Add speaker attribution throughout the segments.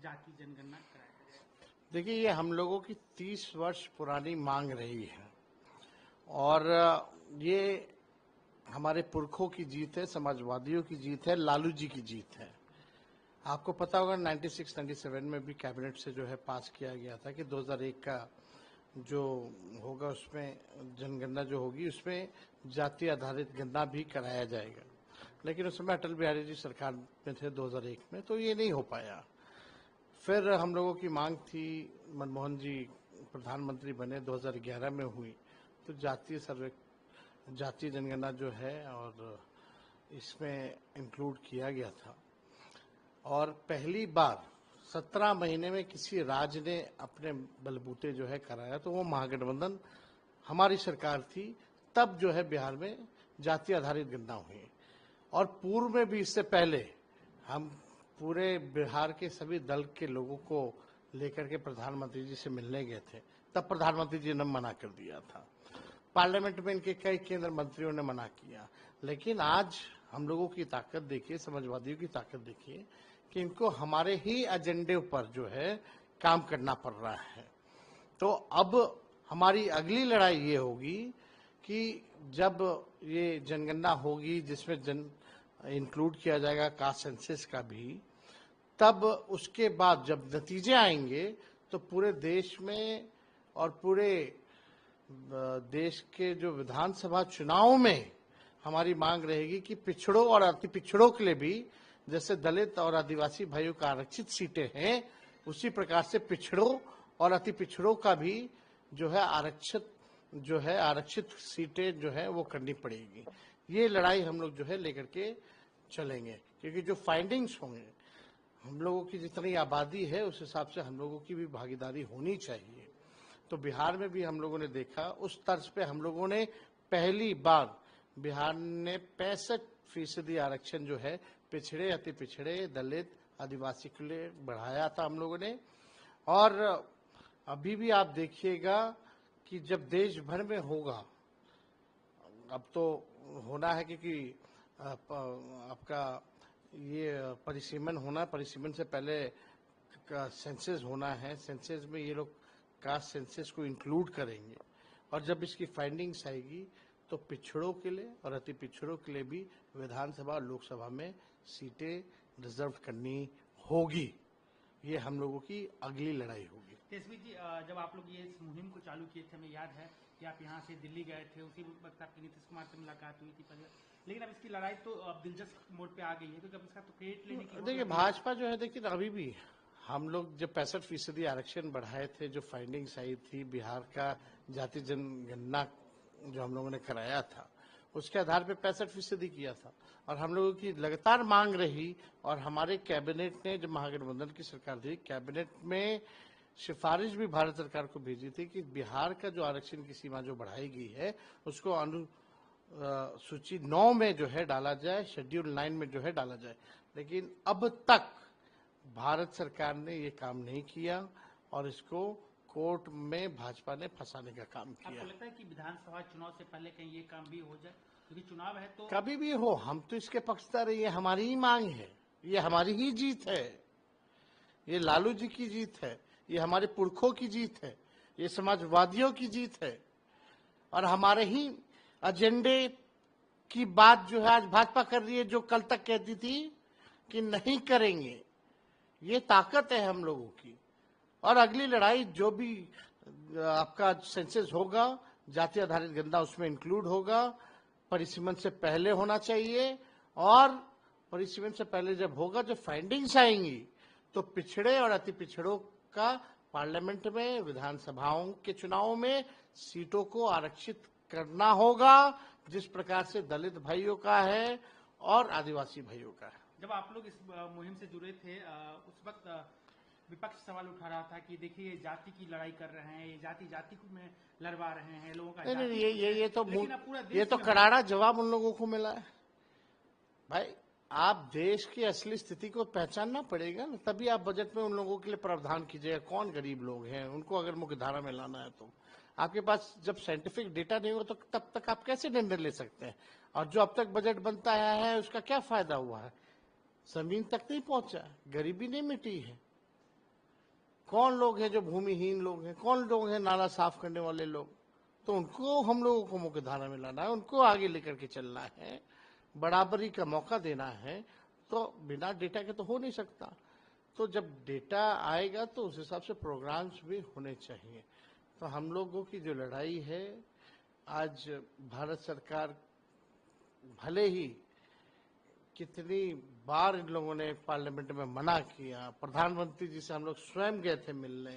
Speaker 1: जाति जनगणना कराया जाए?
Speaker 2: देखिए, ये हम लोगों की 30 वर्ष पुरानी मांग रही है और ये हमारे पुरखों की जीत है, समाजवादियों की जीत है, लालू जी की जीत है। आपको पता होगा 96-97 में भी कैबिनेट से जो है पास किया गया था कि 2001 का जो होगा उसमें जनगणना जो होगी उसमें जाति आधारित गणना भी कराया जाएगा, लेकिन उस समय अटल बिहारी जी सरकार में थे 2001 में, तो ये नहीं हो पाया। फिर हम लोगों की मांग थी, मनमोहन जी प्रधानमंत्री बने 2011 में हुई, तो जातीय जनगणना जो है और इसमें इंक्लूड किया गया था। और पहली बार 17 महीने में किसी राज्य ने अपने बलबूते जो है कराया, तो वो महागठबंधन हमारी सरकार थी, तब जो है बिहार में जाति आधारित गणना हुई। और पूर्व में भी इससे पहले हम पूरे बिहार के सभी दल के लोगों को लेकर के प्रधानमंत्री जी से मिलने गए थे, तब प्रधानमंत्री जी ने मना कर दिया था। पार्लियामेंट में इनके कई केंद्र मंत्रियों ने मना किया, लेकिन आज हम लोगों की ताकत देखिए, समाजवादियों की ताकत देखिए कि इनको हमारे ही एजेंडे पर जो है काम करना पड़ रहा है। तो अब हमारी अगली लड़ाई ये होगी कि जब ये जनगणना होगी जिसमें इंक्लूड किया जाएगा कास्ट सेंसस का भी, तब उसके बाद जब नतीजे आएंगे तो पूरे देश में और पूरे देश के जो विधानसभा चुनाव में हमारी मांग रहेगी कि पिछड़ों और अति पिछड़ों के लिए भी, जैसे दलित और आदिवासी भाइयों का आरक्षित सीटें हैं, उसी प्रकार से पिछड़ों और अति पिछड़ों का भी जो है आरक्षित सीटें जो है वो करनी पड़ेगी। ये लड़ाई हम लोग जो है लेकर के चलेंगे, क्योंकि जो फाइंडिंग्स होंगे, हम लोगों की जितनी आबादी है उस हिसाब से हम लोगों की भी भागीदारी होनी चाहिए। तो बिहार में भी हम लोगों ने देखा, उस तर्ज पे हम लोगों ने पहली बार बिहार ने 65% आरक्षण जो है पिछड़े, अति पिछड़े, दलित, आदिवासी के लिए बढ़ाया था हम लोगों ने। और अभी भी आप देखिएगा कि जब देश भर में होगा, अब तो होना है क्योंकि आपका ये परिसीमन होना, परिसीमन से पहले सेंसस होना है, सेंसस में ये लोग कास्ट सेंसस को इंक्लूड करेंगे और जब इसकी फाइंडिंग्स आएगी तो पिछड़ों के लिए और अति पिछड़ों के लिए भी विधानसभा और लोकसभा में सीटें रिजर्व करनी होगी। ये हम लोगों की अगली लड़ाई होगी।
Speaker 1: तेजस्वी जी, जब आप लोग ये इस मुहिम को चालू किए थे, हमें याद है कि आप यहाँ से दिल्ली गए थे, उसी वक्त आपकी नीतीश कुमार से मुलाकात हुई थी पहले, लेकिन अब इसकी लड़ाई तो अब दिलचस्प मोड पे आ गई है, तो जब इसका तो क्रेडिट लेने की
Speaker 2: देखिए, भाजपा जो है, देखिए अभी भी हम लोग जब 65% आरक्षण बढ़ाए थे, जो फाइंडिंग्स आई थी बिहार का जाति जनगणना जो हम लोगों ने कराया था, उसके आधार पे 65% किया था और हम लोगों की लगातार मांग रही। और हमारे कैबिनेट ने, जब महागठबंधन की सरकार थी, कैबिनेट में सिफारिश भी भारत सरकार को भेजी थी कि बिहार का जो आरक्षण की सीमा जो बढ़ाई गई है उसको सूची 9 में जो है डाला जाए, शेड्यूल 9 में जो है डाला जाए, लेकिन अब तक भारत सरकार ने ये काम नहीं किया और इसको कोर्ट में भाजपा ने फंसाने का काम किया।
Speaker 1: आपको लगता है कि विधानसभा चुनाव से पहले कहीं ये काम भी हो जाए, क्योंकि चुनाव है तो
Speaker 2: कभी भी हो, हम तो इसके पक्षधर, ये हमारी ही मांग है, ये हमारी ही जीत है, ये लालू जी की जीत है, ये हमारे पुरखों की जीत है, ये समाजवादियों की जीत है और हमारे ही एजेंडे की बात जो है आज भाजपा कर रही है, जो कल तक कहती थी कि नहीं करेंगे। ये ताकत है हम लोगों की। और अगली लड़ाई जो भी आपका सेंसस होगा, जाति आधारित गणना उसमें इंक्लूड होगा, परिसीमन से पहले होना चाहिए और परिसीमन से पहले जब होगा, जब फाइंडिंग्स आएंगी तो पिछड़े और अति पिछड़ों का पार्लियामेंट में, विधानसभाओं के चुनाव में सीटों को आरक्षित करना होगा, जिस प्रकार से दलित भाइयों का है और आदिवासी भाइयों का है।
Speaker 1: जब आप लोग इस मुहिम से जुड़े थे, उस वक्त विपक्ष सवाल उठा रहा था कि देखिए ये जाति की लड़ाई कर रहे हैं, ये जाति को में लड़वा रहे हैं लोगों का।
Speaker 2: नहीं, ये तो करारा जवाब उन लोगों को मिला है। भाई, आप देश की असली स्थिति को पहचानना पड़ेगा ना, तभी आप बजट में उन लोगों के लिए प्रावधान कीजिएगा। कौन गरीब लोग हैं, उनको अगर मुख्य धारा में लाना है तो आपके पास जब साइंटिफिक डेटा नहीं होगा तो तब तक आप कैसे निर्णय ले सकते हैं। और जो अब तक बजट बनता आया है उसका क्या फायदा हुआ है, जमीन तक नहीं पहुंचा, गरीबी नहीं मिटी है। कौन लोग हैं जो भूमिहीन लोग हैं, कौन लोग हैं नाला साफ करने वाले लोग, तो उनको हम लोगों को मुख्य धारा में लाना है, उनको आगे लेकर के चलना है, बराबरी का मौका देना है। तो बिना डेटा के तो हो नहीं सकता। तो जब डेटा आएगा तो उस हिसाब से प्रोग्राम्स भी होने चाहिए। तो हम लोगों की जो लड़ाई है, आज भारत सरकार भले ही कितनी बार इन लोगों ने पार्लियामेंट में मना किया, प्रधानमंत्री जी से हम लोग स्वयं गए थे मिलने,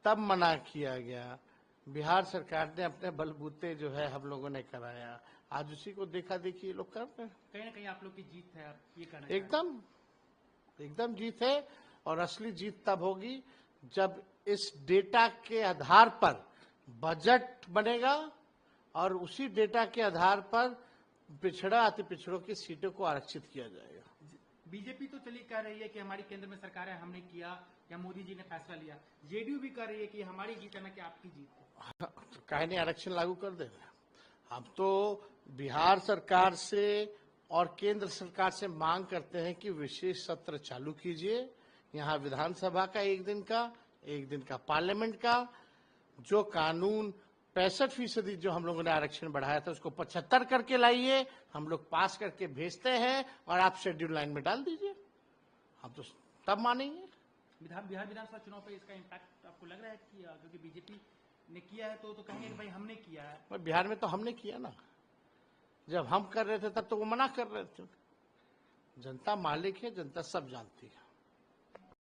Speaker 2: तब मना किया गया, बिहार सरकार ने अपने बलबूते जो है हम लोगों ने कराया, आज उसी को देखा देखी ये लोग कर रहे हैं।
Speaker 1: कहीं ना कहीं आप लोग की जीत है, आप ये कहना
Speaker 2: एकदम जीत है। और असली जीत तब होगी जब इस डेटा के आधार पर बजट बनेगा और उसी डेटा के आधार पर पिछड़ा अति पिछड़ों की सीटों को आरक्षित किया जाएगा।
Speaker 1: बीजेपी तो चलिए कह रही है कि हमारी केंद्र में सरकार है, हमने किया, या मोदी जी ने फैसला लिया। जेडीयू भी कह रही है कि हमारी जीत है ना कि आपकी जीत है।
Speaker 2: तो काहे नहीं आरक्षण लागू कर दे रहे? हम तो बिहार सरकार से और केंद्र सरकार से मांग करते हैं कि विशेष सत्र चालू कीजिए, यहाँ विधानसभा का एक दिन का पार्लियामेंट का, जो कानून 65% जो हम लोगों ने आरक्षण बढ़ाया था उसको 75 करके लाइए, हम लोग पास करके भेजते हैं और आप शेड्यूल लाइन में डाल दीजिए, हम तो तब मानेंगे।
Speaker 1: बिहार विधानसभा चुनाव पे इसका इम्पैक्ट आपको लग रहा है कि क्योंकि बीजेपी ने किया है तो कहेंगे कि भाई हमने किया है।
Speaker 2: और बिहार में तो हमने किया ना, जब हम कर रहे थे तब तो वो मना कर रहे थे। जनता मालिक है, जनता सब जानती है।